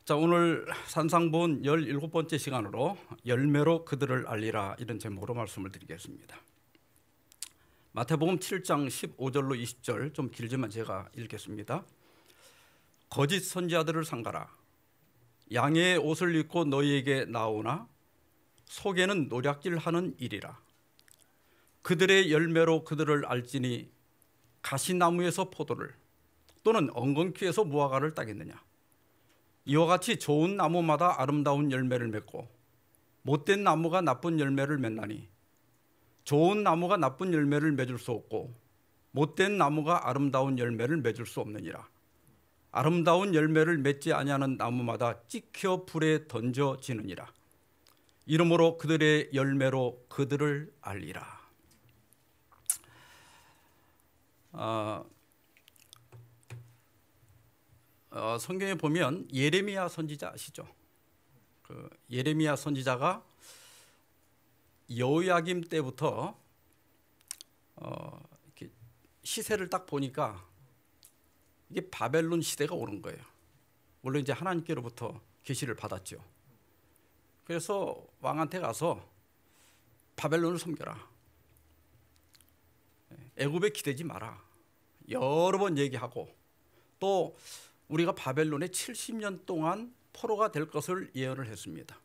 자, 오늘 산상본 17번째 시간으로 열매로 그들을 알리라 이런 제목으로 말씀을 드리겠습니다. 마태복음 7장 15절로 20절 좀 길지만 제가 읽겠습니다. 거짓 선지자들을 삼가라. 양의 옷을 입고 너희에게 나오나 속에는 노략질하는 일이라. 그들의 열매로 그들을 알지니 가시나무에서 포도를 또는 엉겅퀴에서 무화과를 따겠느냐. 이와 같이 좋은 나무마다 아름다운 열매를 맺고 못된 나무가 나쁜 열매를 맺나니 좋은 나무가 나쁜 열매를 맺을 수 없고 못된 나무가 아름다운 열매를 맺을 수 없느니라. 아름다운 열매를 맺지 아니하는 나무마다 찍혀 불에 던져지느니라. 이러므로 그들의 열매로 그들을 알리라. 성경에 보면 예레미야 선지자 아시죠? 그 예레미야 선지자가 여호야김 때부터 이렇게 시세를 딱 보니까 이게 바벨론 시대가 오는 거예요. 물론 이제 하나님께로부터 계시를 받았죠. 그래서 왕한테 가서 바벨론을 섬겨라. 애굽에 기대지 마라. 여러 번 얘기하고 또 우리가 바벨론에 70년 동안 포로가 될 것을 예언을 했습니다.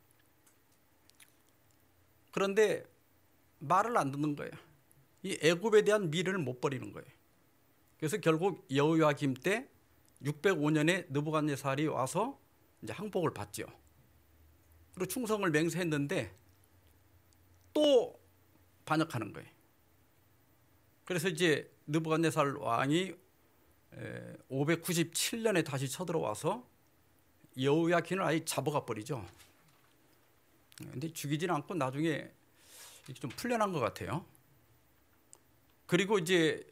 그런데 말을 안 듣는 거예요. 이 애굽에 대한 미래를 못 버리는 거예요. 그래서 결국 여호야김 때 605년에 느부갓네살이 와서 이제 항복을 받죠. 그리고 충성을 맹세했는데 또 반역하는 거예요. 그래서 이제 느부갓네살 왕이 597년에 다시 쳐들어와서 여호야킨을 아예 잡아가 버리죠. 근데 죽이지는 않고 나중에 좀 풀려난 것 같아요. 그리고 이제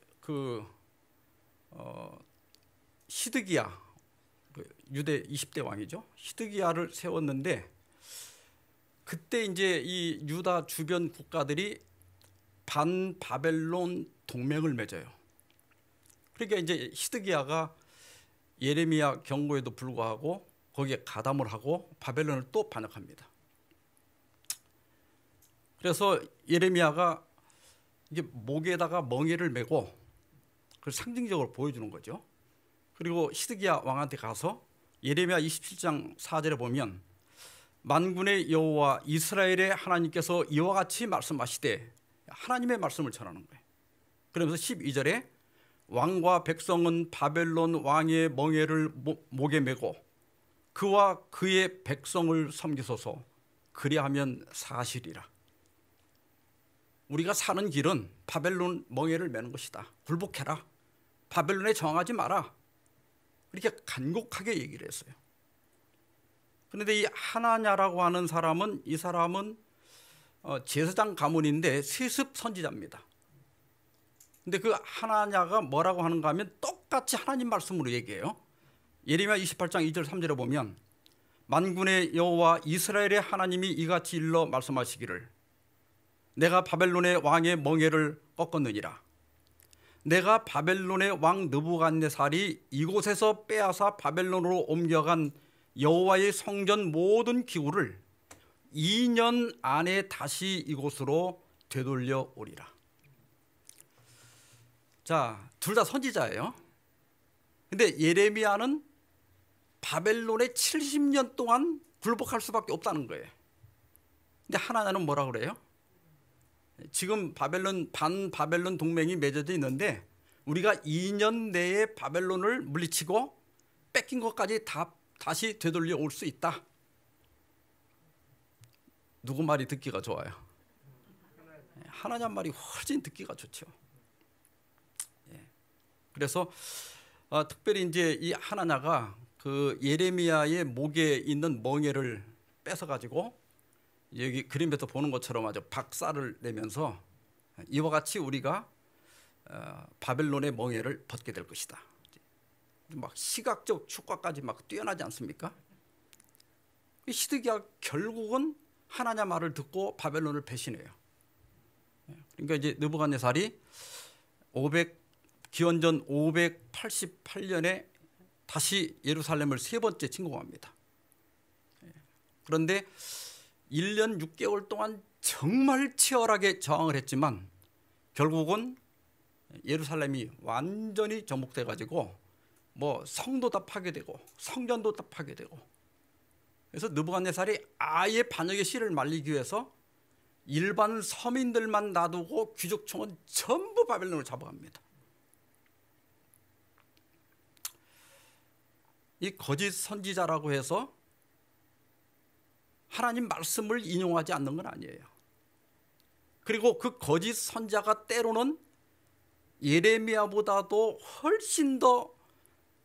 시드기야, 유대 20대 왕이죠. 시드기야를 세웠는데 그때 이제 이 유다 주변 국가들이 반바벨론 동맹을 맺어요. 그러니까 이제 시드기야가 예레미야 경고에도 불구하고 거기에 가담을 하고 바벨론을 또 반역합니다. 그래서 예레미야가 이게 목에다가 멍에를 메고 그걸 상징적으로 보여주는 거죠. 그리고 시드기야 왕한테 가서 예레미야 27장 4절에 보면 만군의 여호와 이스라엘의 하나님께서 이와 같이 말씀하시되 하나님의 말씀을 전하는 거예요. 그러면서 12절에 왕과 백성은 바벨론 왕의 멍에를 목에 메고 그와 그의 백성을 섬기소서. 그리하면 사실이라. 우리가 사는 길은 바벨론 멍에를 메는 것이다. 굴복해라. 바벨론에 정하지 마라. 이렇게 간곡하게 얘기를 했어요. 그런데 이 하나냐라고 하는 사람은 이 사람은 제사장 가문인데 세습 선지자입니다. 근데 그 하나냐가 뭐라고 하는가 하면 똑같이 하나님 말씀으로 얘기해요. 예레미야 28장 2절 3절에 보면 만군의 여호와 이스라엘의 하나님이 이같이 일러 말씀하시기를 내가 바벨론의 왕의 멍에를 꺾었느니라. 내가 바벨론의 왕 느부갓네살이 이곳에서 빼앗아 바벨론으로 옮겨간 여호와의 성전 모든 기구를 2년 안에 다시 이곳으로 되돌려 오리라. 자, 둘 다 선지자예요. 근데 예레미야는 바벨론에 70년 동안 굴복할 수밖에 없다는 거예요. 근데 하나냐는 뭐라 그래요? 지금 반바벨론 동맹이 맺어져 있는데 우리가 2년 내에 바벨론을 물리치고 뺏긴 것까지 다시 되돌려 올 수 있다. 누구 말이 듣기가 좋아요? 하나냐 말이 훨씬 듣기가 좋죠. 그래서 특별히 이제 이 하나냐가 그 예레미야의 목에 있는 멍에를 뺏어 가지고 여기 그림에서 보는 것처럼 아주 박살을 내면서 이와 같이 우리가 바벨론의 멍에를 벗게 될 것이다. 막 시각적 축과까지 막 뛰어나지 않습니까? 시드기야 결국은 하나냐 말을 듣고 바벨론을 배신해요. 그러니까 이제 느부갓네살이 기원전 588년에 다시 예루살렘을 세 번째 침공합니다. 그런데 1년 6개월 동안 정말 치열하게 저항을 했지만 결국은 예루살렘이 완전히 정복돼 가지고 뭐 성도 다 파괴되고 성전도 다 파괴되고, 그래서 느부갓네살이 아예 반역의 씨를 말리기 위해서 일반 서민들만 놔두고 귀족층은 전부 바벨론으로 잡아갑니다. 이 거짓 선지자라고 해서 하나님 말씀을 인용하지 않는 건 아니에요. 그리고 그 거짓 선지자가 때로는 예레미야보다도 훨씬 더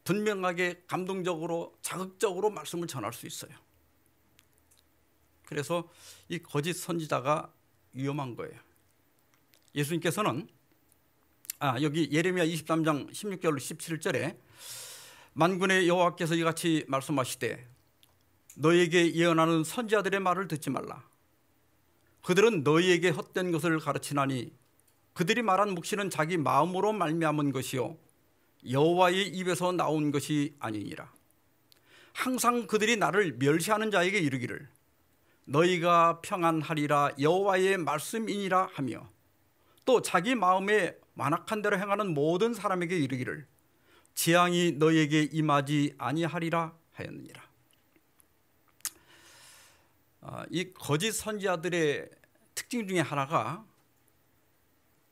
분명하게 감동적으로 자극적으로 말씀을 전할 수 있어요. 그래서 이 거짓 선지자가 위험한 거예요. 예수님께서는 여기 예레미야 23장 16절로 17절에 만군의 여호와께서 이같이 말씀하시되 너희에게 예언하는 선지자들의 말을 듣지 말라. 그들은 너희에게 헛된 것을 가르치나니 그들이 말한 묵시는 자기 마음으로 말미암은 것이요 여호와의 입에서 나온 것이 아니니라. 항상 그들이 나를 멸시하는 자에게 이르기를 너희가 평안하리라 여호와의 말씀이니라 하며, 또 자기 마음에 완악한 대로 행하는 모든 사람에게 이르기를 재앙이 너희에게 임하지 아니하리라 하였느니라. 이 거짓 선지자들의 특징 중에 하나가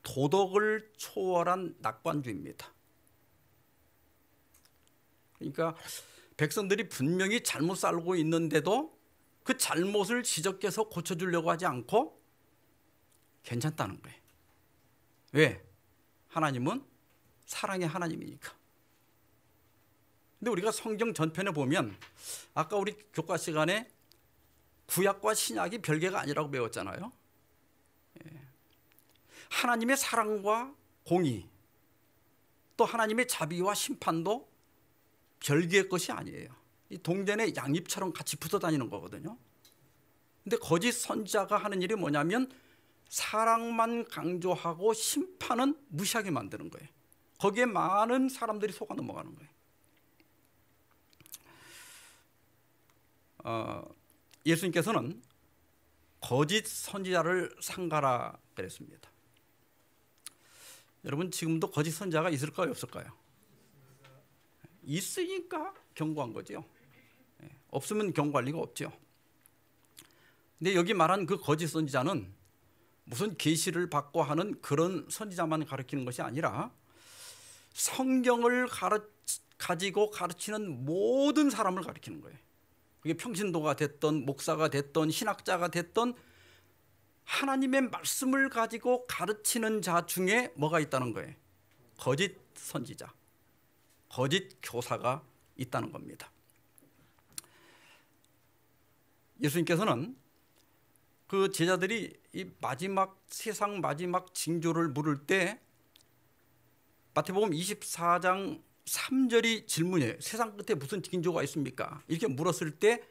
도덕을 초월한 낙관주의입니다. 그러니까 백성들이 분명히 잘못 살고 있는데도 그 잘못을 지적해서 고쳐주려고 하지 않고 괜찮다는 거예요. 왜? 하나님은 사랑의 하나님이니까. 근데 우리가 성경 전편에 보면 아까 우리 교과 시간에 구약과 신약이 별개가 아니라고 배웠잖아요. 하나님의 사랑과 공의, 또 하나님의 자비와 심판도 별개의 것이 아니에요. 이 동전의 양잎처럼 같이 붙어 다니는 거거든요. 근데 거짓 선지자가 하는 일이 뭐냐면 사랑만 강조하고 심판은 무시하게 만드는 거예요. 거기에 많은 사람들이 속아 넘어가는 거예요. 예수님께서는 거짓 선지자를 삼가라 그랬습니다. 여러분, 지금도 거짓 선지자가 있을까요, 없을까요? 있으니까 경고한 거죠. 없으면 경고할 리가 없죠. 근데 여기 말한 그 거짓 선지자는 무슨 계시를 받고 하는 그런 선지자만 가르치는 것이 아니라 성경을 가지고 가르치는 모든 사람을 가르치는 거예요. 그게 평신도가 됐던 목사가 됐던 신학자가 됐던 하나님의 말씀을 가지고 가르치는 자 중에 뭐가 있다는 거예요? 거짓 선지자, 거짓 교사가 있다는 겁니다. 예수님께서는 그 제자들이 이 마지막 세상 마지막 징조를 물을 때 마태복음 24장 3절이 질문이에요. 세상 끝에 무슨 징조가 있습니까? 이렇게 물었을 때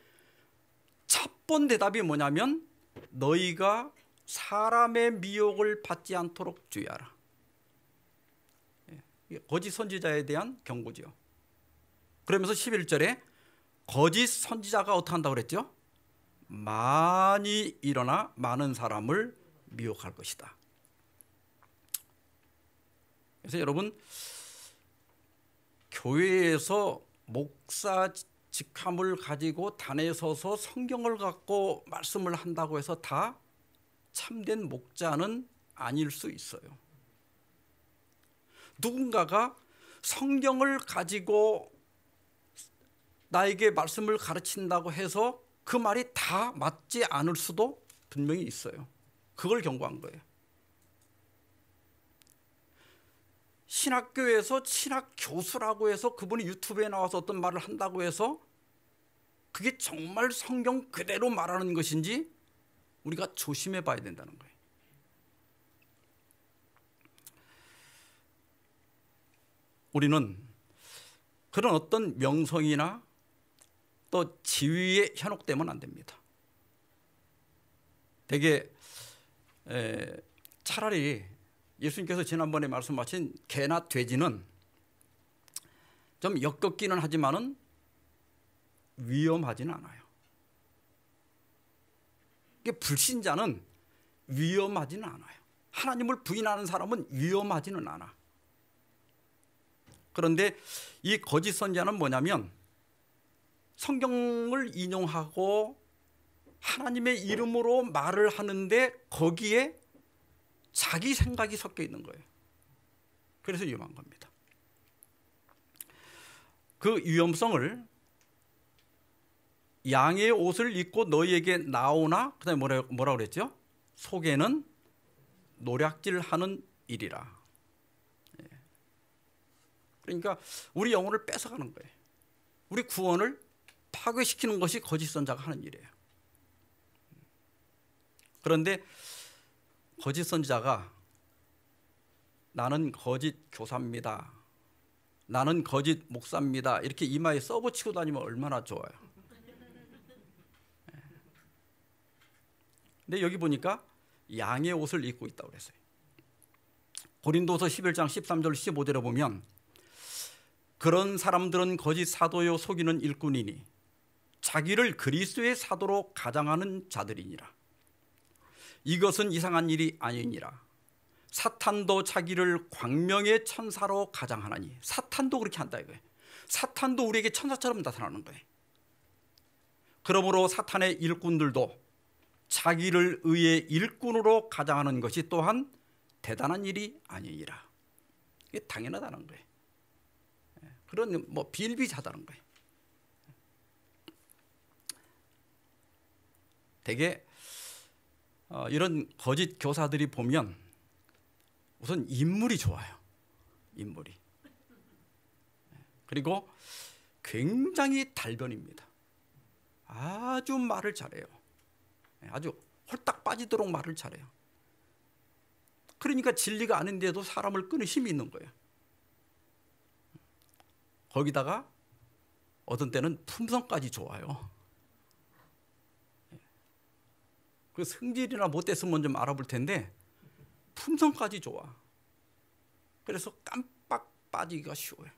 첫 번 대답이 뭐냐면 너희가 사람의 미혹을 받지 않도록 주의하라. 거짓 선지자에 대한 경고죠. 그러면서 11절에 거짓 선지자가 어떻게 한다고 그랬죠? 많이 일어나 많은 사람을 미혹할 것이다. 그래서 여러분, 교회에서 목사 직함을 가지고 단에 서서 성경을 갖고 말씀을 한다고 해서 다 참된 목자는 아닐 수 있어요. 누군가가 성경을 가지고 나에게 말씀을 가르친다고 해서 그 말이 다 맞지 않을 수도 분명히 있어요. 그걸 경고한 거예요. 신학교에서 신학 교수라고 해서 그분이 유튜브에 나와서 어떤 말을 한다고 해서 그게 정말 성경 그대로 말하는 것인지 우리가 조심해 봐야 된다는 거예요. 우리는 그런 어떤 명성이나 또 지위에 현혹되면 안 됩니다. 되게 차라리 예수님께서 지난번에 말씀하신 개나 돼지는 좀 역겹기는 하지만은 위험하지는 않아요. 불신자는 위험하지는 않아요. 하나님을 부인하는 사람은 위험하지는 않아. 그런데 이 거짓 선지자는 뭐냐면 성경을 인용하고 하나님의 이름으로 말을 하는데 거기에 자기 생각이 섞여 있는 거예요. 그래서 위험한 겁니다. 그 위험성을 양의 옷을 입고 너희에게 나오나 그다음에 뭐라고 그랬죠? 속에는 노략질하는 일이라. 그러니까 우리 영혼을 뺏어가는 거예요. 우리 구원을 파괴시키는 것이 거짓 선자가 하는 일이에요. 그런데 거짓 선지자가 나는 거짓 교사입니다, 나는 거짓 목사입니다 이렇게 이마에 써붙이고 다니면 얼마나 좋아요. 근데 여기 보니까 양의 옷을 입고 있다고 그랬어요. 고린도서 11장 13절 15절에 보면 그런 사람들은 거짓 사도요 속이는 일꾼이니 자기를 그리스도의 사도로 가장하는 자들이니라. 이것은 이상한 일이 아니니라. 사탄도 자기를 광명의 천사로 가장하나니. 사탄도 그렇게 한다 이거예요. 사탄도 우리에게 천사처럼 나타나는 거예요. 그러므로 사탄의 일꾼들도 자기를 의의 일꾼으로 가장하는 것이 또한 대단한 일이 아니니라. 이게 당연하다는 거예요. 그런 비일비재하다는 거예요. 되게 이런 거짓 교사들이 보면 우선 인물이 좋아요. 인물이. 그리고 굉장히 달변입니다. 아주 말을 잘해요. 아주 홀딱 빠지도록 말을 잘해요. 그러니까 진리가 아닌데도 사람을 끄는 힘이 있는 거예요. 거기다가 어떤 때는 품성까지 좋아요. 그 성질이나 못됐으면 좀 알아볼 텐데 품성까지 좋아. 그래서 깜빡 빠지기가 쉬워요.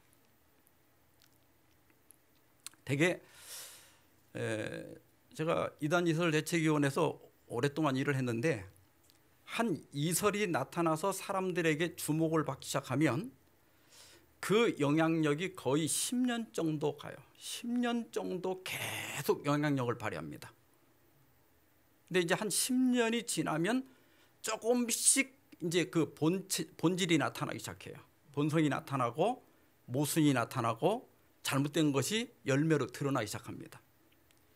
되게 제가 이단 이설 대책위원회에서 오랫동안 일을 했는데 한 이설이 나타나서 사람들에게 주목을 받기 시작하면 그 영향력이 거의 10년 정도 가요. 10년 정도 계속 영향력을 발휘합니다. 근데 이제 한 10년이 지나면 조금씩 이제 그 본질이 나타나기 시작해요. 본성이 나타나고 모순이 나타나고 잘못된 것이 열매로 드러나기 시작합니다.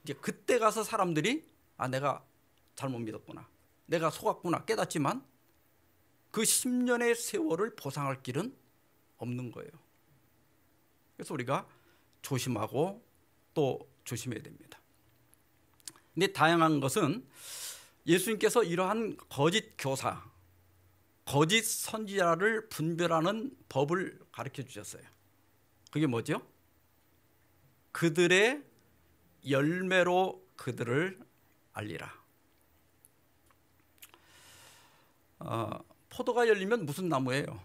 이제 그때 가서 사람들이 내가 잘못 믿었구나, 내가 속았구나 깨닫지만 그 10년의 세월을 보상할 길은 없는 거예요. 그래서 우리가 조심하고 또 조심해야 됩니다. 근데 다양한 것은 예수님께서 이러한 거짓 교사, 거짓 선지자를 분별하는 법을 가르쳐 주셨어요. 그게 뭐죠? 그들의 열매로 그들을 알리라. 포도가 열리면 무슨 나무예요?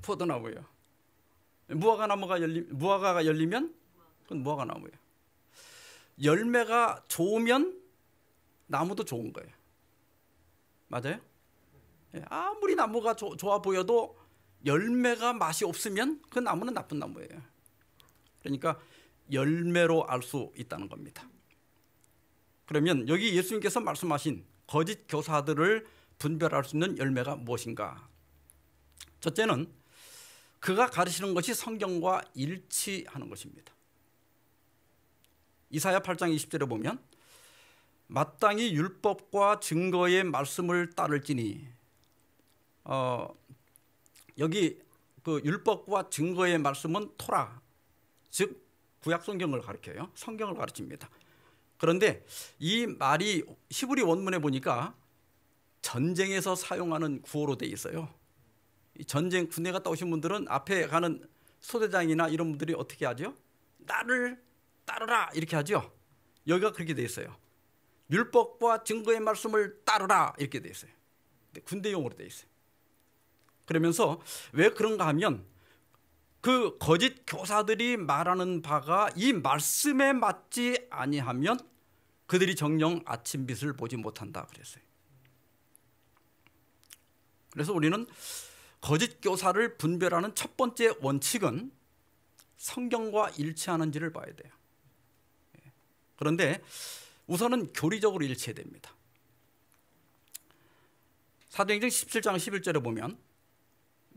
포도나무예요. 무화과가 열리면 그건 무화과나무예요. 열매가 좋으면 나무도 좋은 거예요. 맞아요? 아무리 나무가 좋아 보여도 열매가 맛이 없으면 그 나무는 나쁜 나무예요. 그러니까 열매로 알 수 있다는 겁니다. 그러면 여기 예수님께서 말씀하신 거짓 교사들을 분별할 수 있는 열매가 무엇인가? 첫째는 그가 가르치는 것이 성경과 일치하는 것입니다. 이사야 8장 20절에 보면 마땅히 율법과 증거의 말씀을 따를지니, 여기 그 율법과 증거의 말씀은 토라, 즉 구약 성경을 가르쳐요. 성경을 가르칩니다. 그런데 이 말이 히브리 원문에 보니까 전쟁에서 사용하는 구호로 돼 있어요. 전쟁 군대 갔다 오신 분들은 앞에 가는 소대장이나 이런 분들이 어떻게 하죠? 나를 따르라 이렇게 하죠. 여기가 그렇게 돼 있어요. 율법과 증거의 말씀을 따르라 이렇게 돼 있어요. 군대용으로 돼 있어요. 그러면서 왜 그런가 하면 그 거짓 교사들이 말하는 바가 이 말씀에 맞지 아니하면 그들이 정녕 아침빛을 보지 못한다 그랬어요. 그래서 우리는 거짓 교사를 분별하는 첫 번째 원칙은 성경과 일치하는지를 봐야 돼요. 그런데 우선은 교리적으로 일치해야 됩니다. 사도행전 17장 11절에 보면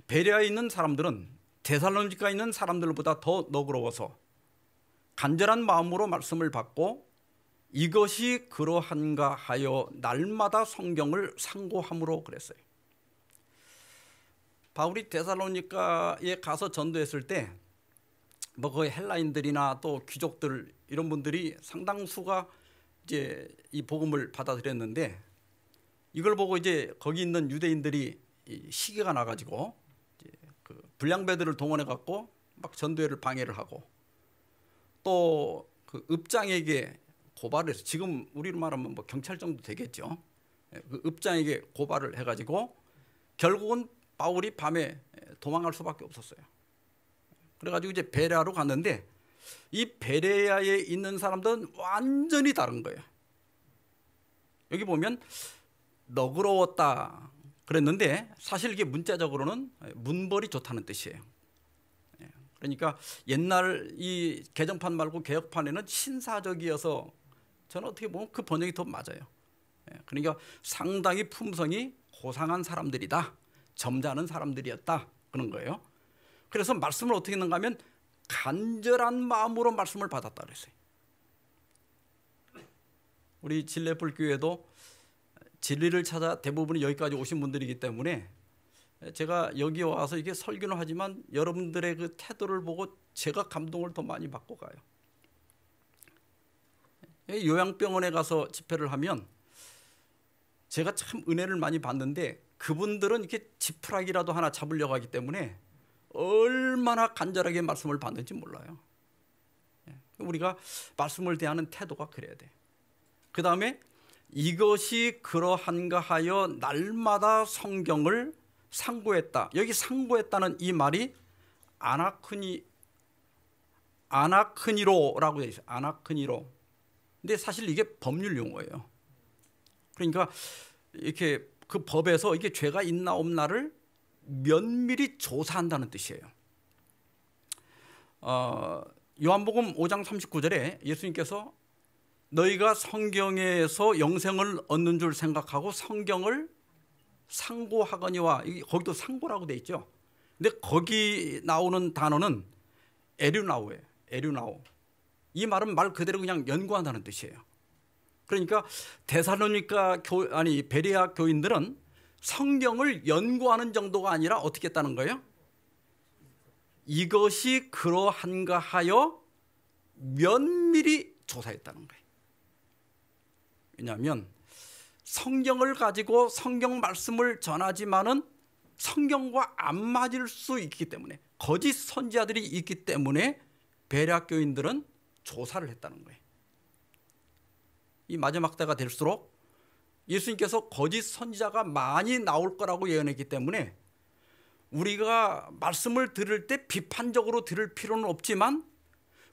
베레아에 있는 사람들은 데살로니가에 있는 사람들보다 더 너그러워서 간절한 마음으로 말씀을 받고 이것이 그러한가 하여 날마다 성경을 상고함으로 그랬어요. 바울이 데살로니가에 가서 전도했을 때 뭐 거의 헬라인들이나 또 귀족들 이런 분들이 상당수가 이제 이 복음을 받아들였는데, 이걸 보고 이제 거기 있는 유대인들이 시기가 나가지고 이제 그 불량배들을 동원해 갖고 막 전도회를 방해를 하고, 또 그 읍장에게 고발을 해서, 지금 우리로 말하면 뭐 경찰 정도 되겠죠. 그 읍장에게 고발을 해가지고 결국은 바울이 밤에 도망갈 수밖에 없었어요. 그래가지고 이제 베레아로 갔는데 이 베레아에 있는 사람들은 완전히 다른 거예요. 여기 보면 너그러웠다 그랬는데 사실 이게 문자적으로는 문벌이 좋다는 뜻이에요. 그러니까 옛날 이 개정판 말고 개혁판에는 신사적이어서 저는 어떻게 보면 그 번역이 더 맞아요. 그러니까 상당히 품성이 고상한 사람들이다, 점잖은 사람들이었다 그런 거예요. 그래서 말씀을 어떻게 했는가 하면 간절한 마음으로 말씀을 받았다 그랬어요. 우리 진례불교회도 진리를 찾아 대부분이 여기까지 오신 분들이기 때문에 제가 여기 와서 이게 설교는 하지만 여러분들의 그 태도를 보고 제가 감동을 더 많이 받고 가요. 요양병원에 가서 집회를 하면 제가 참 은혜를 많이 받는데, 그분들은 이렇게 지푸라기라도 하나 잡으려고 하기 때문에 얼마나 간절하게 말씀을 받는지 몰라요. 우리가 말씀을 대하는 태도가 그래야 돼. 그 다음에 이것이 그러한가 하여 날마다 성경을 상고했다. 여기 상고했다는 이 말이 아나크니로라고 되어 있어요. 아나크니로. 근데 사실 이게 법률 용어예요. 그러니까 이렇게 그 법에서 이게 죄가 있나 없나를 면밀히 조사한다는 뜻이에요. 요한복음 5장 39절에 예수님께서 너희가 성경에서 영생을 얻는 줄 생각하고 성경을 상고하거니와, 거기도 상고라고 돼 있죠. 근데 거기 나오는 단어는 에류나오예요. 에류나오. 이 말은 말 그대로 그냥 연구한다는 뜻이에요. 그러니까 데살로니가 베레아 교인들은 성경을 연구하는 정도가 아니라 어떻게 했다는 거예요? 이것이 그러한가 하여 면밀히 조사했다는 거예요. 왜냐하면 성경을 가지고 성경 말씀을 전하지만은 성경과 안 맞을 수 있기 때문에, 거짓 선지자들이 있기 때문에 베레아 교인들은 조사를 했다는 거예요. 이 마지막 때가 될수록 예수님께서 거짓 선지자가 많이 나올 거라고 예언했기 때문에 우리가 말씀을 들을 때 비판적으로 들을 필요는 없지만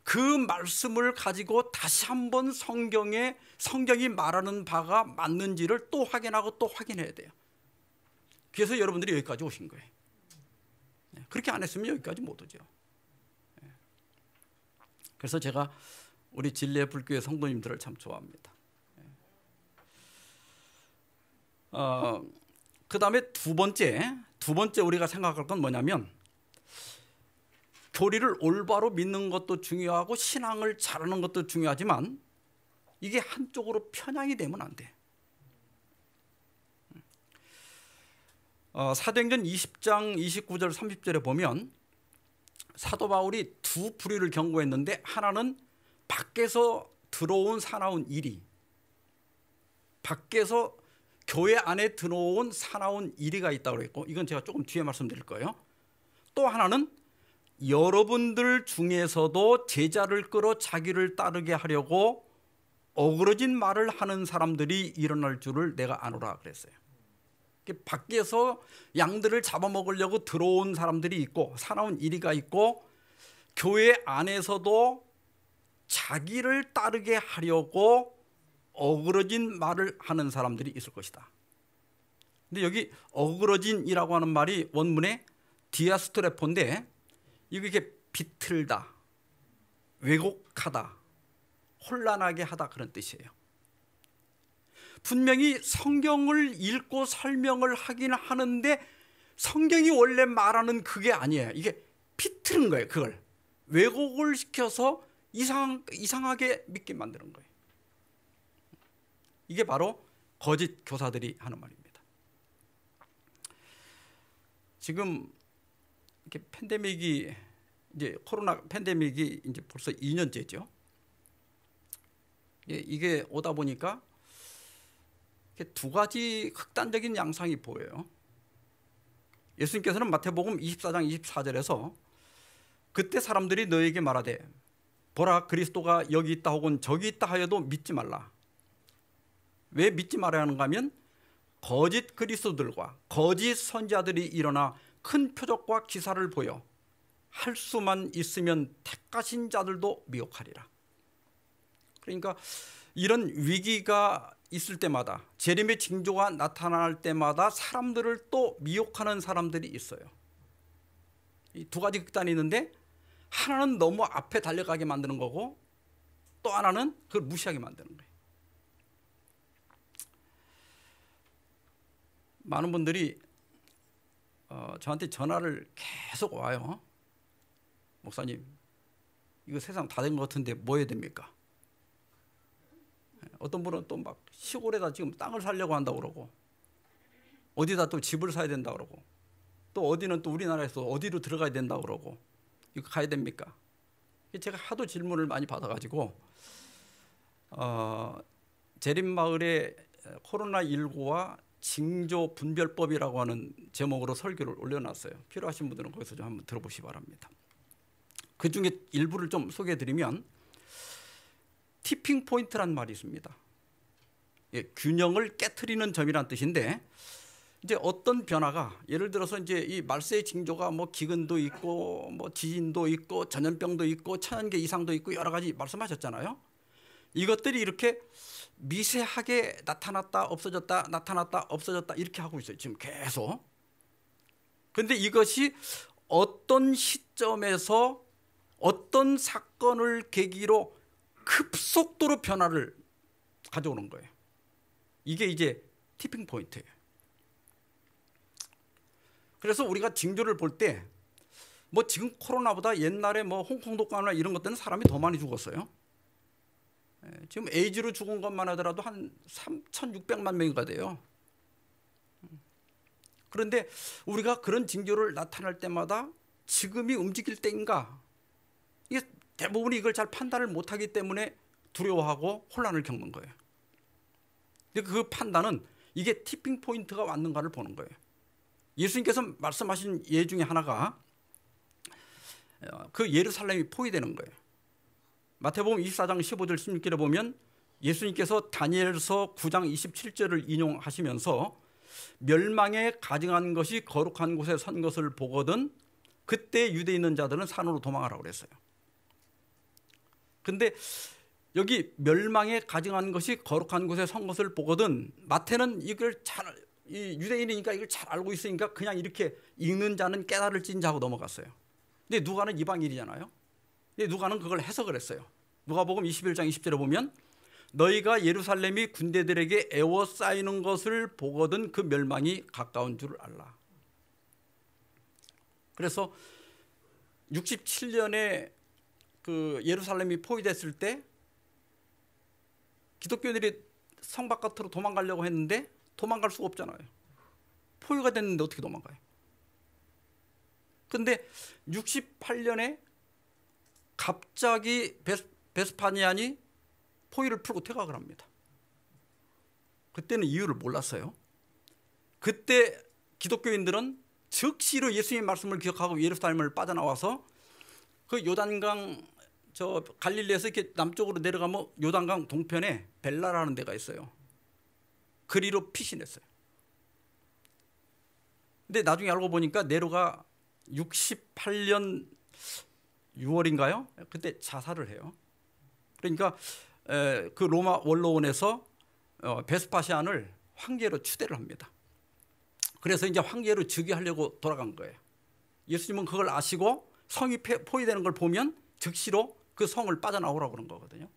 그 말씀을 가지고 다시 한번 성경이 말하는 바가 맞는지를 또 확인하고 또 확인해야 돼요. 그래서 여러분들이 여기까지 오신 거예요. 그렇게 안 했으면 여기까지 못 오죠. 그래서 제가 우리 진례불교회 성도님들을 참 좋아합니다. 그 다음에 두 번째 우리가 생각할 건 뭐냐면, 교리를 올바로 믿는 것도 중요하고 신앙을 잘하는 것도 중요하지만 이게 한쪽으로 편향이 되면 안 돼. 사도행전 20장 29절 30절에 보면 사도 바울이 두 부류를 경고했는데, 하나는 밖에서 들어온 사나운 이리, 밖에서 교회 안에 들어온 사나운 이리가 있다고 했고, 이건 제가 조금 뒤에 말씀드릴 거예요. 또 하나는 여러분들 중에서도 제자를 끌어 자기를 따르게 하려고 어그러진 말을 하는 사람들이 일어날 줄을 내가 아노라 그랬어요. 밖에서 양들을 잡아먹으려고 들어온 사람들이 있고 사나운 이리가 있고, 교회 안에서도 자기를 따르게 하려고 어그러진 말을 하는 사람들이 있을 것이다. 근데 여기 어그러진이라고 하는 말이 원문에 디아스토레포인데 이게 비틀다, 왜곡하다, 혼란하게 하다 그런 뜻이에요. 분명히 성경을 읽고 설명을 하긴 하는데 성경이 원래 말하는 그게 아니에요. 이게 비틀은 거예요. 그걸 왜곡을 시켜서 이상하게 믿게 만드는 거예요. 이게 바로 거짓 교사들이 하는 말입니다. 지금 이렇게 팬데믹이 이제 코로나 팬데믹이 이제 벌써 2년째죠. 이게 오다 보니까 두 가지 극단적인 양상이 보여요. 예수님께서는 마태복음 24장 24절에서 그때 사람들이 너에게 말하되 보라 그리스도가 여기 있다 혹은 저기 있다 하여도 믿지 말라. 왜 믿지 말아야 하는가 하면 거짓 그리스도들과 거짓 선지자들이 일어나 큰 표적과 기사를 보여 할 수만 있으면 택하신 자들도 미혹하리라. 그러니까 이런 위기가 있을 때마다 재림의 징조가 나타날 때마다 사람들을 또 미혹하는 사람들이 있어요. 이 두 가지 극단이 있는데 하나는 너무 앞에 달려가게 만드는 거고 또 하나는 그걸 무시하게 만드는 거예요. 많은 분들이 저한테 전화를 계속 와요. 목사님, 이거 세상 다 된 것 같은데 뭐 해야 됩니까? 어떤 분은 또 막 시골에다 지금 땅을 사려고 한다고 그러고 어디다 또 집을 사야 된다고 그러고 또 어디는 또 우리나라에서 어디로 들어가야 된다고 그러고 이거 가야 됩니까? 제가 하도 질문을 많이 받아가지고 재림마을에 코로나19와 징조 분별법이라고 하는 제목으로 설교를 올려놨어요. 필요하신 분들은 거기서 좀 한번 들어보시기 바랍니다. 그 중에 일부를 좀 소개해드리면 티핑 포인트란 말이 있습니다. 균형을 깨트리는 점이란 뜻인데 이제 어떤 변화가 예를 들어서 이제 이 말세의 징조가 뭐 기근도 있고 뭐 지진도 있고 전염병도 있고 천연계 이상도 있고 여러 가지 말씀하셨잖아요. 이것들이 이렇게 미세하게 나타났다 없어졌다 나타났다 없어졌다 이렇게 하고 있어요. 지금 계속. 그런데 이것이 어떤 시점에서 어떤 사건을 계기로 급속도로 변화를 가져오는 거예요. 이게 이제 티핑 포인트예요. 그래서 우리가 징조를 볼 때 뭐 지금 코로나보다 옛날에 뭐 홍콩 독감이나 이런 것들은 사람이 더 많이 죽었어요. 지금 에이즈로 죽은 것만 하더라도 한 3,600만 명이가 돼요. 그런데 우리가 그런 징조를 나타날 때마다 지금이 움직일 때인가? 이게 대부분이 이걸 잘 판단을 못하기 때문에 두려워하고 혼란을 겪는 거예요. 근데 그 판단은 이게 티핑 포인트가 왔는가를 보는 거예요. 예수님께서 말씀하신 예 중에 하나가 그 예루살렘이 포위되는 거예요. 마태복음 24장 15절 16절에 보면 예수님께서 다니엘서 9장 27절을 인용하시면서 멸망에 가증한 것이 거룩한 곳에 선 것을 보거든 그때 유대에 있는 자들은 산으로 도망하라고 그랬어요. 근데 여기 멸망에 가증한 것이 거룩한 곳에 선 것을 보거든 마태는 이걸 이 유대인이니까 이걸 잘 알고 있으니까 그냥 이렇게 읽는 자는 깨달을진 자고 넘어갔어요. 근데 누가는 이방인이잖아요. 근데 누가는 그걸 해석을 했어요. 누가복음 21장 20절에 보면 너희가 예루살렘이 군대들에게 애워싸이는 것을 보거든 그 멸망이 가까운 줄 알라. 그래서 67년에 그 예루살렘이 포위됐을 때 기독교인들이 성 바깥으로 도망가려고 했는데 도망갈 수가 없잖아요. 포위가 됐는데 어떻게 도망가요? 근데 68년에 갑자기 베스파니안이 포위를 풀고 퇴각을 합니다. 그때는 이유를 몰랐어요. 그때 기독교인들은 즉시로 예수님의 말씀을 기억하고 예루살렘을 빠져나와서 그 요단강 저 갈릴리에서 이렇게 남쪽으로 내려가면 요단강 동편에 벨라라는 데가 있어요. 그리로 피신했어요. 근데 나중에 알고 보니까 네로가 68년 6월인가요? 그때 자살을 해요. 그러니까 그 로마 원로원에서 베스파시안을 황제로 추대를 합니다. 그래서 이제 황제로 즉위하려고 돌아간 거예요. 예수님은 그걸 아시고 성이 포위되는 걸 보면 즉시로 그 성을 빠져나오라고 그런 거거든요.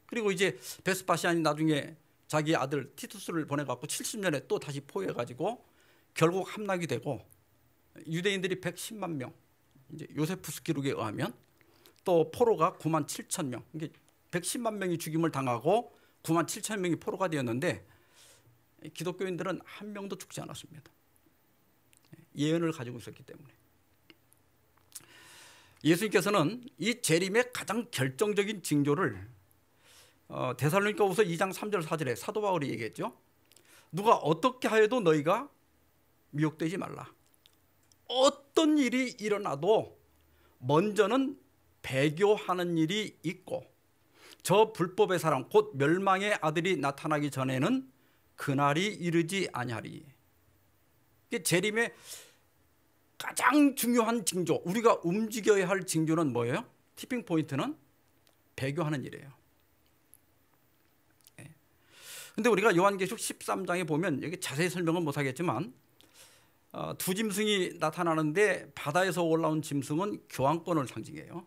그리고 이제 베스파시안이 나중에 자기 아들 티투스를 보내갖고 70년에 또 다시 포위해가지고 결국 함락이 되고 유대인들이 110만 명, 이제 요세푸스 기록에 의하면 또 포로가 9만 7천 명, 이게 110만 명이 죽임을 당하고 9만 7천 명이 포로가 되었는데 기독교인들은 한 명도 죽지 않았습니다. 예언을 가지고 있었기 때문에. 예수님께서는 이 재림의 가장 결정적인 징조를 데살로니가후서 2장 3절 4절에 사도 바울이 얘기했죠. 누가 어떻게 하여도 너희가 미혹되지 말라. 어떤 일이 일어나도 먼저는 배교하는 일이 있고 저 불법의 사람 곧 멸망의 아들이 나타나기 전에는 그날이 이르지 아니하리. 이게 재림의 가장 중요한 징조, 우리가 움직여야 할 징조는 뭐예요? 티핑 포인트는 배교하는 일이에요. 근데 우리가 요한계시록 13장에 보면 여기 자세히 설명은 못하겠지만 두 짐승이 나타나는데 바다에서 올라온 짐승은 교황권을 상징해요.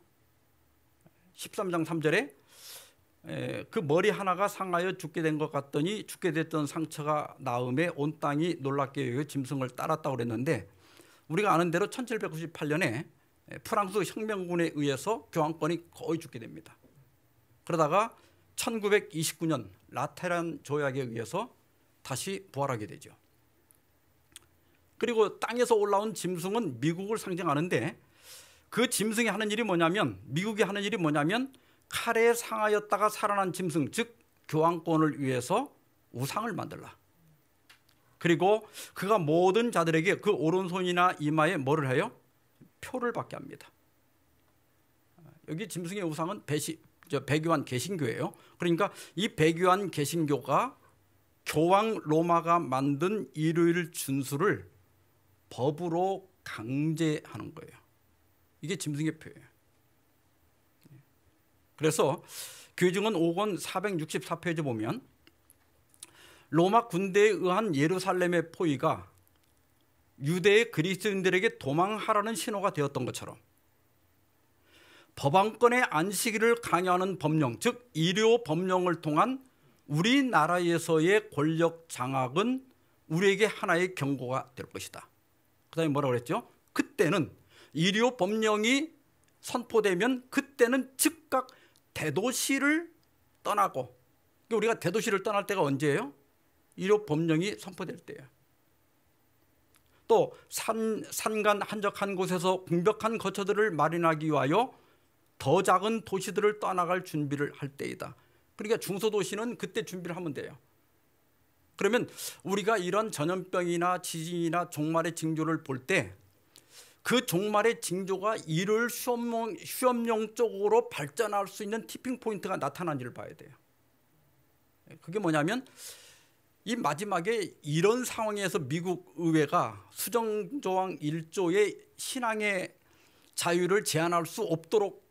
13장 3절에 그 머리 하나가 상하여 죽게 된 것 같더니 죽게 됐던 상처가 나음에 온 땅이 놀랍게 여겨 짐승을 따랐다고 그랬는데 우리가 아는 대로 1798년에 프랑스 혁명군에 의해서 교황권이 거의 죽게 됩니다. 그러다가 1929년 라테란 조약에 의해서 다시 부활하게 되죠. 그리고 땅에서 올라온 짐승은 미국을 상징하는데 그 짐승이 하는 일이 뭐냐면 미국이 하는 일이 뭐냐면 칼에 상하였다가 살아난 짐승 즉 교황권을 위해서 우상을 만들라. 그리고 그가 모든 자들에게 그 오른손이나 이마에 뭐를 해요? 표를 받게 합니다. 여기 짐승의 우상은 배교한 개신교예요. 그러니까 이 배교한 개신교가 교황 로마가 만든 일요일 준수를 법으로 강제하는 거예요. 이게 짐승의 표예요. 그래서 교증은 5권 464페이지 보면 로마 군대에 의한 예루살렘의 포위가 유대의 그리스도인들에게 도망하라는 신호가 되었던 것처럼 법왕권의 안식일을 강요하는 법령, 즉 일요 법령을 통한 우리나라에서의 권력 장악은 우리에게 하나의 경고가 될 것이다. 그 다음에 뭐라고 그랬죠? 그때는 일요 법령이 선포되면 그때는 즉각 대도시를 떠나고, 우리가 대도시를 떠날 때가 언제예요? 일요 법령이 선포될 때예요. 또 산간 한적한 곳에서 궁벽한 거처들을 마련하기 위하여 더 작은 도시들을 떠나갈 준비를 할 때이다. 그러니까 중소도시는 그때 준비를 하면 돼요. 그러면 우리가 이런 전염병이나 지진이나 종말의 징조를 볼 때 그 종말의 징조가 이를 시험용 쪽으로 발전할 수 있는 티핑 포인트가 나타난지를 봐야 돼요. 그게 뭐냐면 이 마지막에 이런 상황에서 미국 의회가 수정조항 1조의 신앙의 자유를 제한할 수 없도록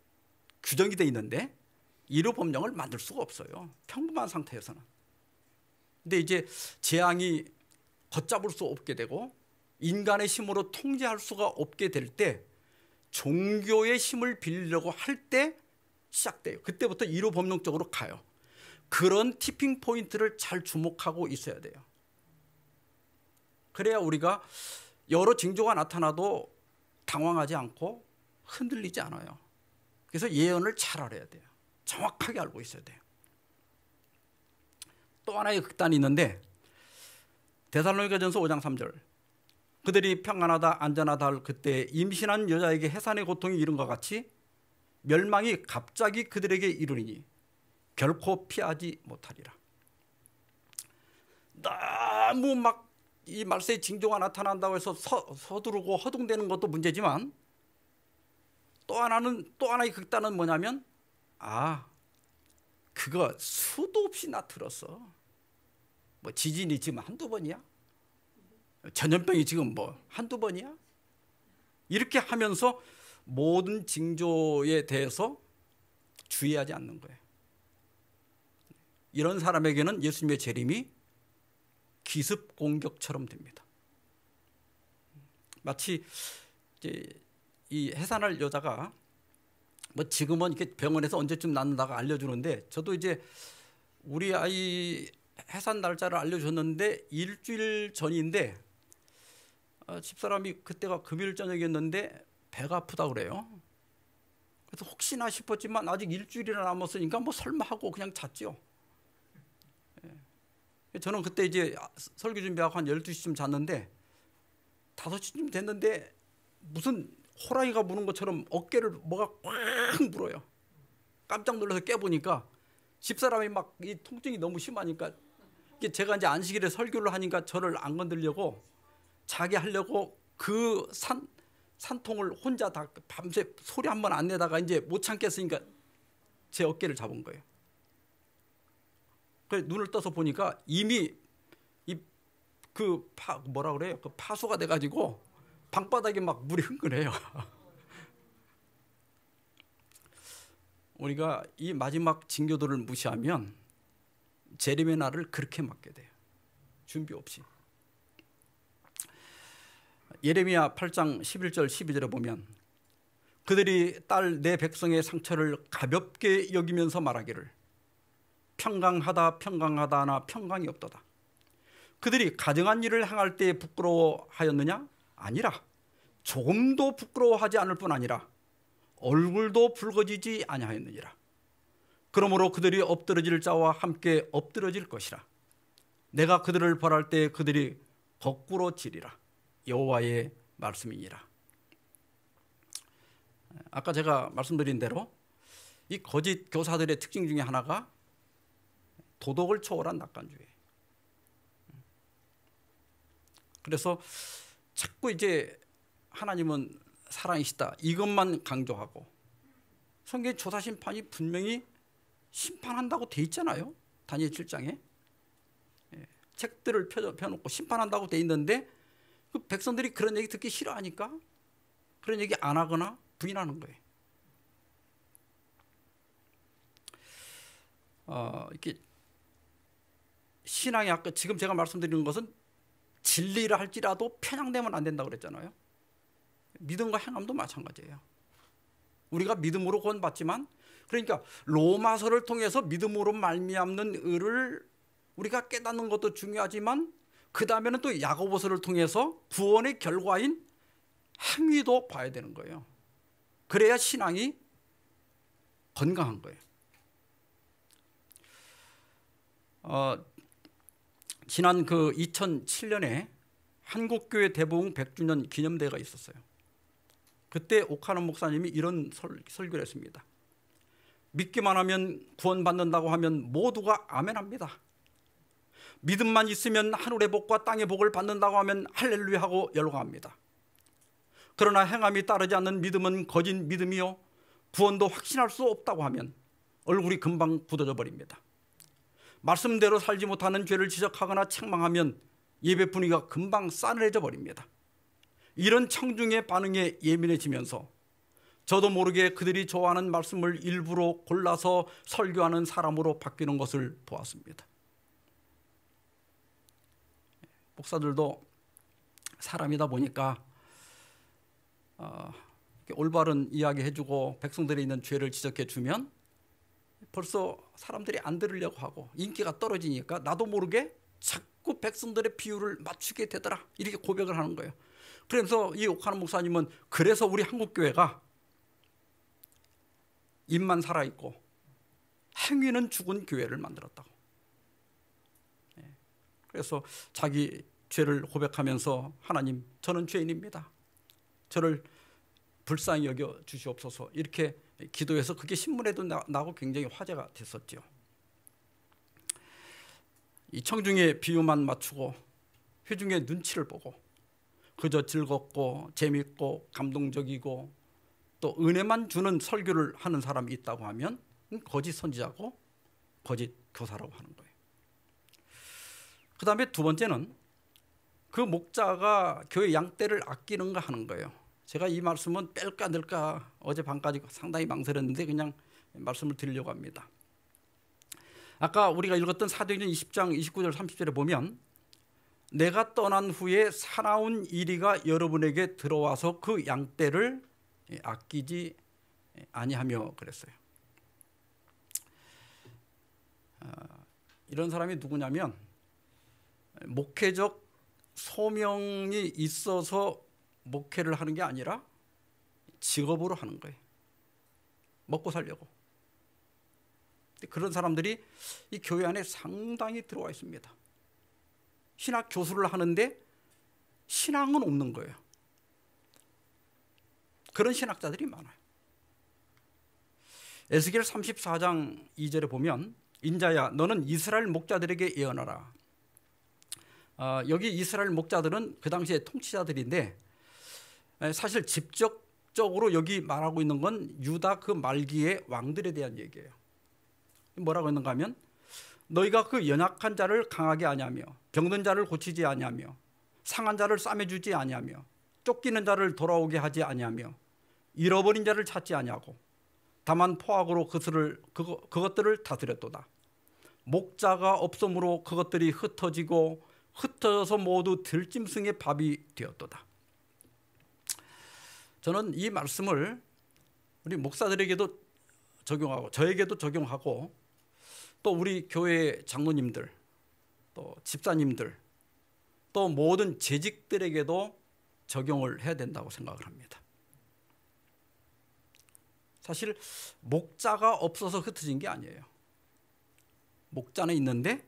규정이 되어 있는데 이로 법령을 만들 수가 없어요. 평범한 상태에서는. 근데 이제 재앙이 걷잡을 수 없게 되고 인간의 힘으로 통제할 수가 없게 될 때 종교의 힘을 빌리려고 할 때 시작돼요. 그때부터 이로 법령적으로 가요. 그런 티핑 포인트를 잘 주목하고 있어야 돼요. 그래야 우리가 여러 징조가 나타나도 당황하지 않고 흔들리지 않아요. 그래서 예언을 잘 알아야 돼요. 정확하게 알고 있어야 돼요. 또 하나의 극단이 있는데 데살로니가전서 5장 3절 그들이 평안하다 안전하다 할 그때 임신한 여자에게 해산의 고통이 이른 것 같이 멸망이 갑자기 그들에게 이르리니 결코 피하지 못하리라. 너무 막 이 말세의 징조가 나타난다고 해서 서두르고 허둥대는 것도 문제지만 또 하나의 극단은 뭐냐면 그거 수도 없이 나타났어. 뭐 지진이 지금 한두 번이야? 전염병이 지금 뭐 한두 번이야? 이렇게 하면서 모든 징조에 대해서 주의하지 않는 거예요. 이런 사람에게는 예수님의 재림이 기습 공격처럼 됩니다. 마치 이제 이 해산할 여자가 뭐 지금은 이렇게 병원에서 언제쯤 낳는다가 알려주는데, 저도 이제 우리 아이 해산 날짜를 알려줬는데 일주일 전인데 집사람이 그때가 금요일 저녁이었는데 배가 아프다 그래요. 그래서 혹시나 싶었지만 아직 일주일이나 남았으니까 뭐 설마 하고 그냥 잤죠. 저는 그때 이제 설교 준비하고 한 12시쯤 잤는데 5시쯤 됐는데 무슨 호랑이가 무는 것처럼 어깨를 뭐가 꽉 물어요. 깜짝 놀라서 깨보니까 집사람이 막 이 통증이 너무 심하니까, 이게 제가 이제 안식일에 설교를 하니까 저를 안 건들려고 자기 하려고 그 산통을 혼자 다 밤새 소리 한 번 안 내다가 이제 못 참겠으니까 제 어깨를 잡은 거예요. 그래서 눈을 떠서 보니까 이미 뭐라 그래요? 그 파수가 돼가지고 방바닥에 막 물이 흥건해요. 우리가 이 마지막 징조들을 무시하면 재림의 날을 그렇게 맞게 돼요. 준비 없이. 예레미야 8장 11절 12절에 보면 그들이 딸 내 백성의 상처를 가볍게 여기면서 말하기를 평강하다 평강하다 하나 평강이 없도다. 그들이 가증한 일을 행할 때 부끄러워하였느냐? 아니라 조금도 부끄러워하지 않을 뿐 아니라 얼굴도 붉어지지 아니하였느니라. 그러므로 그들이 엎드러질 자와 함께 엎드러질 것이라. 내가 그들을 벌할 때 그들이 거꾸로 지리라. 여호와의 말씀이니라. 아까 제가 말씀드린 대로 이 거짓 교사들의 특징 중에 하나가 도덕을 초월한 낙관주의예요. 그래서 자꾸 이제 하나님은 사랑이시다 이것만 강조하고, 성경의 조사심판이 분명히 심판한다고 돼 있잖아요. 다니엘 7장에 책들을 펴놓고 심판한다고 돼 있는데 그 백성들이 그런 얘기 듣기 싫어하니까 그런 얘기 안 하거나 부인하는 거예요. 이렇게 신앙의 아까 지금 제가 말씀드리는 것은 진리를 할지라도 편향되면 안 된다고 그랬잖아요. 믿음과 행함도 마찬가지예요. 우리가 믿음으로 구원받지만, 그러니까 로마서를 통해서 믿음으로 말미암는 의를 우리가 깨닫는 것도 중요하지만 그 다음에는 또 야고보서를 통해서 구원의 결과인 행위도 봐야 되는 거예요. 그래야 신앙이 건강한 거예요. 지난 그 2007년에 한국교회 대부흥 100주년 기념대회가 있었어요. 그때 오카노 목사님이 이런 설교를 했습니다. 믿기만 하면 구원받는다고 하면 모두가 아멘합니다. 믿음만 있으면 하늘의 복과 땅의 복을 받는다고 하면 할렐루야 하고 열광합니다. 그러나 행함이 따르지 않는 믿음은 거짓 믿음이요 구원도 확신할 수 없다고 하면 얼굴이 금방 굳어져 버립니다. 말씀대로 살지 못하는 죄를 지적하거나 책망하면 예배 분위기가 금방 싸늘해져 버립니다. 이런 청중의 반응에 예민해지면서 저도 모르게 그들이 좋아하는 말씀을 일부러 골라서 설교하는 사람으로 바뀌는 것을 보았습니다. 목사들도 사람이다 보니까 올바른 이야기 해주고 백성들이 있는 죄를 지적해주면 벌써 사람들이 안 들으려고 하고 인기가 떨어지니까 나도 모르게 자꾸 백성들의 비율을 맞추게 되더라 이렇게 고백을 하는 거예요. 그래서 이 오카노 목사님은 그래서 우리 한국교회가 입만 살아있고 행위는 죽은 교회를 만들었다고. 그래서 자기 죄를 고백하면서 하나님 저는 죄인입니다. 저를 불쌍히 여겨 주시옵소서 이렇게 기도해서 그게 신문에도 나고 굉장히 화제가 됐었죠. 이 청중의 비유만 맞추고 회중의 눈치를 보고 그저 즐겁고 재밌고 감동적이고 또 은혜만 주는 설교를 하는 사람이 있다고 하면 거짓 선지자고 거짓 교사라고 하는 거예요. 그 다음에 두 번째는 그 목자가 교회 양떼를 아끼는가 하는 거예요. 제가 이 말씀은 뺄까 넣을까 어제 밤까지 상당히 망설였는데 그냥 말씀을 드리려고 합니다. 아까 우리가 읽었던 사도행전 20장 29절 30절에 보면 내가 떠난 후에 사나운 이리가 여러분에게 들어와서 그 양떼를 아끼지 아니하며 그랬어요. 이런 사람이 누구냐면 목회적 소명이 있어서 목회를 하는 게 아니라 직업으로 하는 거예요. 먹고 살려고. 그런 사람들이 이 교회 안에 상당히 들어와 있습니다. 신학 교수를 하는데 신앙은 없는 거예요. 그런 신학자들이 많아요. 에스겔 34장 2절에 보면 인자야 너는 이스라엘 목자들에게 예언하라. 여기 이스라엘 목자들은 그 당시에 통치자들인데 사실 직접적으로 여기 말하고 있는 건 유다 그 말기의 왕들에 대한 얘기예요. 뭐라고 했는가 하면 너희가 그 연약한 자를 강하게 아니하며 병든 자를 고치지 아니하며 상한 자를 싸매주지 아니하며 쫓기는 자를 돌아오게 하지 아니하며 잃어버린 자를 찾지 아니하고 다만 포악으로 그것들을 다스렸도다. 목자가 없으므로 그것들이 흩어지고 흩어져서 모두 들짐승의 밥이 되었도다. 저는 이 말씀을 우리 목사들에게도 적용하고 저에게도 적용하고 또 우리 교회 장로님들 또 집사님들 또 모든 재직들에게도 적용을 해야 된다고 생각을 합니다. 사실 목자가 없어서 흩어진 게 아니에요. 목자는 있는데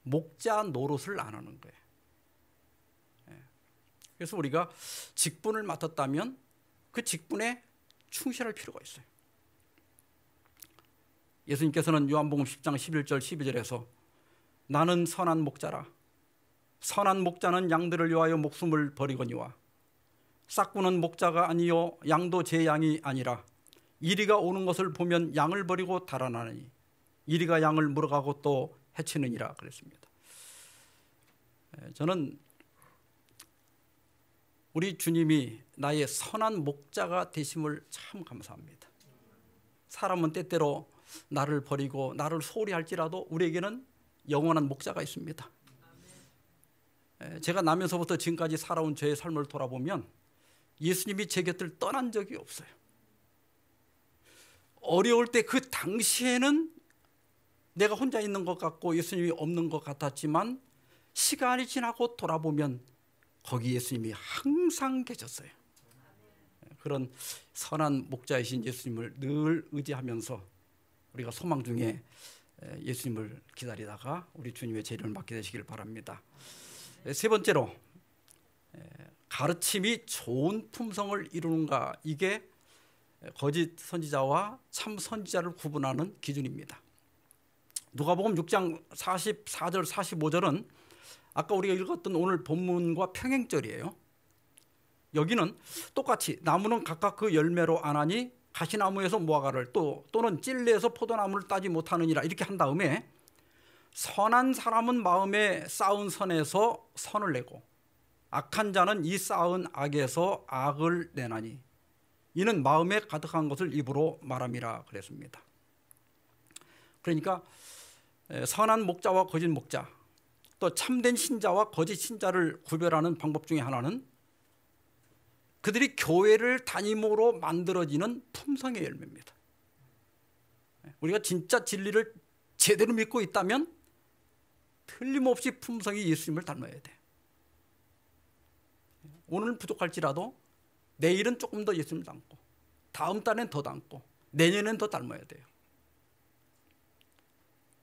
목자 노릇을 안 하는 거예요. 그래서 우리가 직분을 맡았다면 그 직분에 충실할 필요가 있어요. 예수님께서는 요한복음 10장 11절 12절에서 나는 선한 목자라 선한 목자는 양들을 위하여 목숨을 버리거니와 싹구는 목자가 아니요 양도 제 양이 아니라 이리가 오는 것을 보면 양을 버리고 달아나니 이리가 양을 물어가고 또 해치느니라 그랬습니다. 저는 우리 주님이 나의 선한 목자가 되심을 참 감사합니다. 사람은 때때로 나를 버리고 나를 소홀히 할지라도 우리에게는 영원한 목자가 있습니다. 제가 나면서부터 지금까지 살아온 저의 삶을 돌아보면 예수님이 제 곁을 떠난 적이 없어요. 어려울 때 그 당시에는 내가 혼자 있는 것 같고 예수님이 없는 것 같았지만 시간이 지나고 돌아보면 거기 예수님이 항상 계셨어요. 그런 선한 목자이신 예수님을 늘 의지하면서 우리가 소망 중에 예수님을 기다리다가 우리 주님의 재림을 맞게 되시길 바랍니다. 세 번째로 가르침이 좋은 품성을 이루는가, 이게 거짓 선지자와 참 선지자를 구분하는 기준입니다. 누가복음 6장 44절 45절은 아까 우리가 읽었던 오늘 본문과 평행절이에요. 여기는 똑같이 나무는 각각 그 열매로 아나니 가시나무에서 무화과를 또는 찔레에서 포도나무를 따지 못하느니라 이렇게 한 다음에 선한 사람은 마음에 쌓은 선에서 선을 내고 악한 자는 이 쌓은 악에서 악을 내나니 이는 마음에 가득한 것을 입으로 말함이라 그랬습니다. 그러니까 선한 목자와 거짓 목자 또 참된 신자와 거짓 신자를 구별하는 방법 중에 하나는 그들이 교회를 다님으로 만들어지는 품성의 열매입니다. 우리가 진짜 진리를 제대로 믿고 있다면 틀림없이 품성이 예수님을 닮아야 돼. 오늘 부족할지라도 내일은 조금 더 예수님을 닮고 다음 달엔 더 닮고 내년엔 더 닮아야 돼요.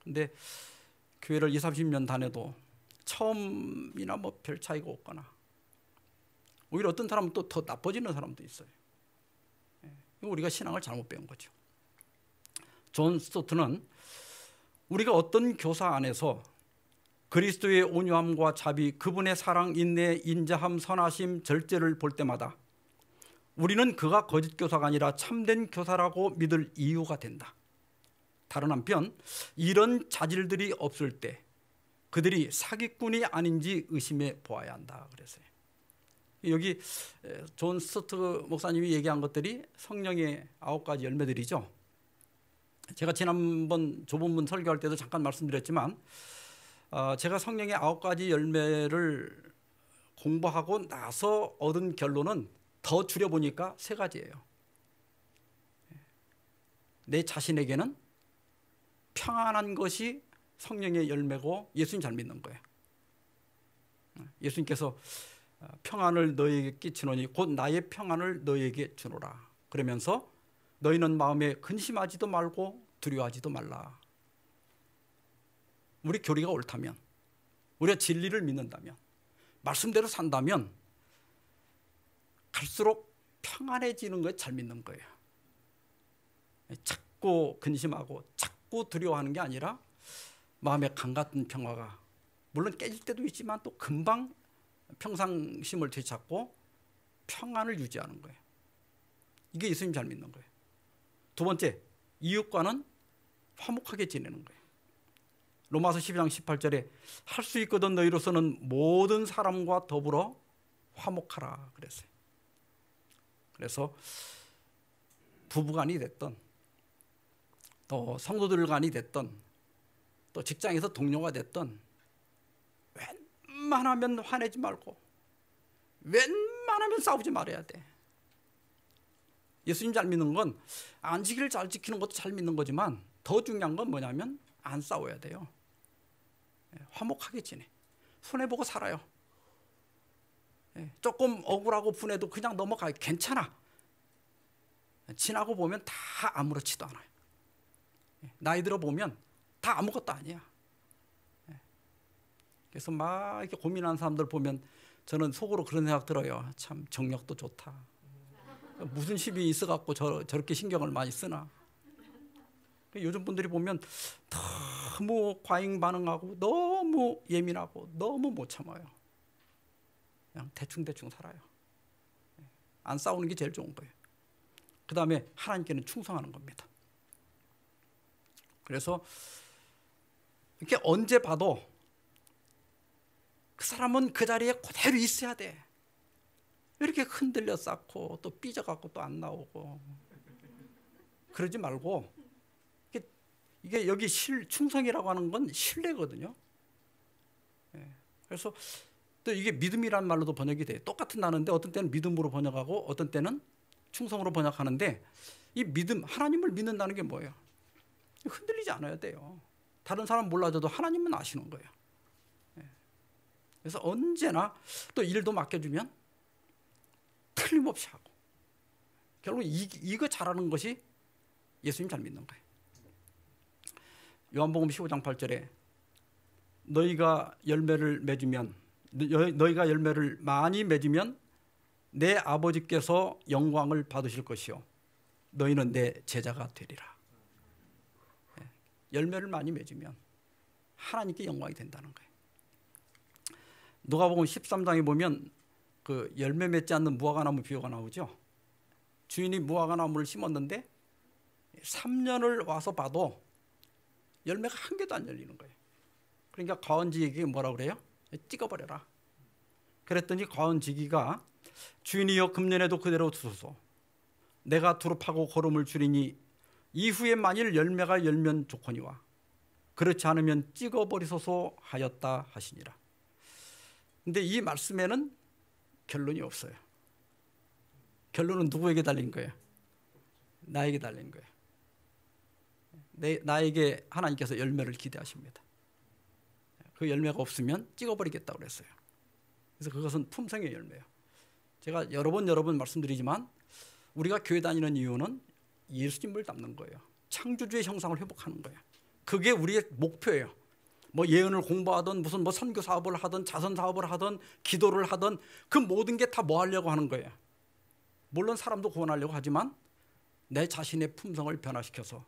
근데 교회를 20, 30년 다녀도 처음이나 뭐 별 차이가 없거나 오히려 어떤 사람은 또 더 나빠지는 사람도 있어요. 우리가 신앙을 잘못 배운 거죠. 존 스토트는 우리가 어떤 교사 안에서 그리스도의 온유함과 자비, 그분의 사랑, 인내, 인자함, 선하심, 절제를 볼 때마다 우리는 그가 거짓 교사가 아니라 참된 교사라고 믿을 이유가 된다. 다른 한편 이런 자질들이 없을 때 그들이 사기꾼이 아닌지 의심해 보아야 한다 그랬어요. 여기 존 스토트 목사님이 얘기한 것들이 성령의 9가지 열매들이죠. 제가 지난번 조본문 설교할 때도 잠깐 말씀드렸지만 제가 성령의 9가지 열매를 공부하고 나서 얻은 결론은 더 줄여보니까 3가지예요. 내 자신에게는 평안한 것이 성령의 열매고 예수님 잘 믿는 거예요. 예수님께서 평안을 너희에게 끼치노니 곧 나의 평안을 너희에게 주노라. 그러면서 너희는 마음에 근심하지도 말고 두려워하지도 말라. 우리 교리가 옳다면, 우리가 진리를 믿는다면, 말씀대로 산다면 갈수록 평안해지는 걸 잘 믿는 거예요. 자꾸 근심하고 자꾸 두려워하는 게 아니라 마음에 강 같은 평화가 물론 깨질 때도 있지만 또 금방 평상심을 되찾고 평안을 유지하는 거예요. 이게 예수님 잘 믿는 거예요. 2번째, 이웃과는 화목하게 지내는 거예요. 로마서 12장 18절에 할 수 있거든 너희로서는 모든 사람과 더불어 화목하라 그랬어요. 그래서 부부간이 됐던 또 성도들 간이 됐던 또 직장에서 동료가 됐던 웬만하면 화내지 말고 웬만하면 싸우지 말아야 돼. 예수님 잘 믿는 건 안식일을 잘 지키는 것도 잘 믿는 거지만 더 중요한 건 뭐냐면 안 싸워야 돼요. 화목하게 지내. 손해보고 살아요. 조금 억울하고 분해도 그냥 넘어가요. 괜찮아. 지나고 보면 다 아무렇지도 않아요. 나이 들어 보면 다 아무것도 아니야. 그래서 막 이렇게 고민하는 사람들 보면 저는 속으로 그런 생각 들어요. 참 정력도 좋다. 무슨 시비 있어갖고 저렇게 신경을 많이 쓰나. 요즘 분들이 보면 너무 과잉 반응하고 너무 예민하고 너무 못 참아요. 그냥 대충 살아요. 안 싸우는 게 제일 좋은 거예요. 그 다음에 하나님께는 충성하는 겁니다. 그래서 이렇게 언제 봐도 그 사람은 그 자리에 그대로 있어야 돼. 이렇게 흔들려 쌓고 또 삐져갖고 또 안 나오고 그러지 말고 이게 여기 충성이라고 하는 건 신뢰거든요. 그래서 또 이게 믿음이라는 말로도 번역이 돼요. 똑같은 단어인데 어떤 때는 믿음으로 번역하고 어떤 때는 충성으로 번역하는데 이 믿음, 하나님을 믿는다는 게 뭐예요? 흔들리지 않아야 돼요. 다른 사람 몰라줘도 하나님은 아시는 거예요. 그래서 언제나 또 일도 맡겨주면 틀림없이 하고 결국 이거 잘하는 것이 예수님 잘 믿는 거예요. 요한복음 15장 8절에 너희가 열매를 많이 맺으면 내 아버지께서 영광을 받으실 것이요 너희는 내 제자가 되리라. 열매를 많이 맺으면 하나님께 영광이 된다는 거예요. 누가복음 13장에 보면 그 열매 맺지 않는 무화과나무 비유가 나오죠. 주인이 무화과나무를 심었는데 3년을 와서 봐도 열매가 한 개도 안 열리는 거예요. 그러니까 과원지기에게 뭐라 그래요? 찍어버려라. 그랬더니 과원지기가 주인이여 금년에도 그대로 두소서. 내가 두릅하고 거름을 줄이니 이후에 만일 열매가 열면 좋거니와 그렇지 않으면 찍어버리소서 하였다 하시니라. 근데 이 말씀에는 결론이 없어요. 결론은 누구에게 달린 거예요? 나에게 달린 거예요. 나에게 하나님께서 열매를 기대하십니다. 그 열매가 없으면 찍어버리겠다고 그랬어요. 그래서 그것은 품성의 열매예요. 제가 여러 번 말씀드리지만 우리가 교회 다니는 이유는 예수님을 닮는 거예요. 창조주의 형상을 회복하는 거예요. 그게 우리의 목표예요. 뭐 예언을 공부하든 무슨 뭐 선교 사업을 하든 자선 사업을 하든 기도를 하든 그 모든 게 다 뭐 하려고 하는 거예요. 물론 사람도 구원하려고 하지만 내 자신의 품성을 변화시켜서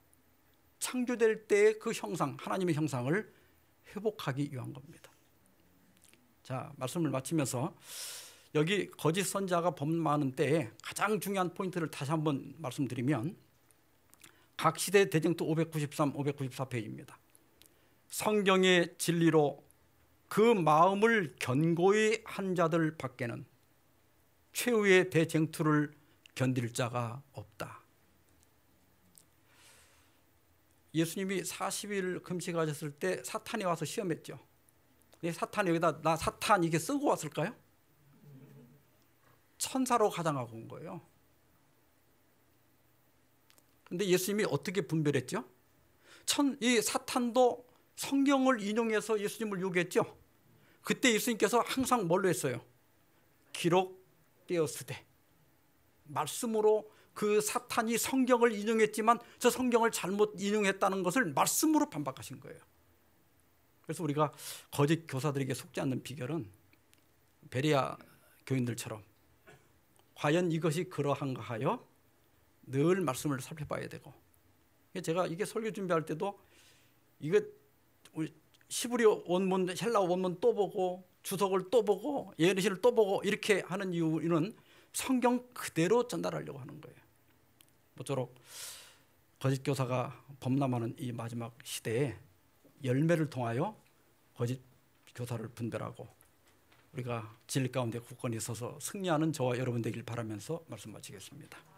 창조될 때의 그 형상, 하나님의 형상을 회복하기 위한 겁니다. 자, 말씀을 마치면서 여기 거짓 선지자가 범많은 때에 가장 중요한 포인트를 다시 한번 말씀드리면 각 시대 대쟁투 593, 594페이지입니다. 성경의 진리로 그 마음을 견고히 한 자들 밖에는 최후의 대쟁투를 견딜 자가 없다. 예수님이 40일 금식하셨을 때 사탄이 와서 시험했죠. 사탄이 여기다 나 사탄 이게 쓰고 왔을까요? 천사로 가장하고 온 거예요. 근데 예수님이 어떻게 분별했죠? 이 사탄도 성경을 인용해서 예수님을 요구했죠. 그때 예수님께서 항상 뭘로 했어요? 기록되었으되. 말씀으로 그 사탄이 성경을 인용했지만 저 성경을 잘못 인용했다는 것을 말씀으로 반박하신 거예요. 그래서 우리가 거짓 교사들에게 속지 않는 비결은 베레아 교인들처럼 과연 이것이 그러한가 하여 늘 말씀을 살펴봐야 되고, 제가 이게 설교 준비할 때도 이거 시브리어 원문, 헬라어 원문 또 보고 주석을 또 보고 예언시를 또 보고 이렇게 하는 이유는 성경 그대로 전달하려고 하는 거예요. 모쪼록 거짓 교사가 범람하는 이 마지막 시대에 열매를 통하여 거짓 교사를 분별하고 우리가 진리 가운데 굳건히 서서 승리하는 저와 여러분 되길 바라면서 말씀 마치겠습니다.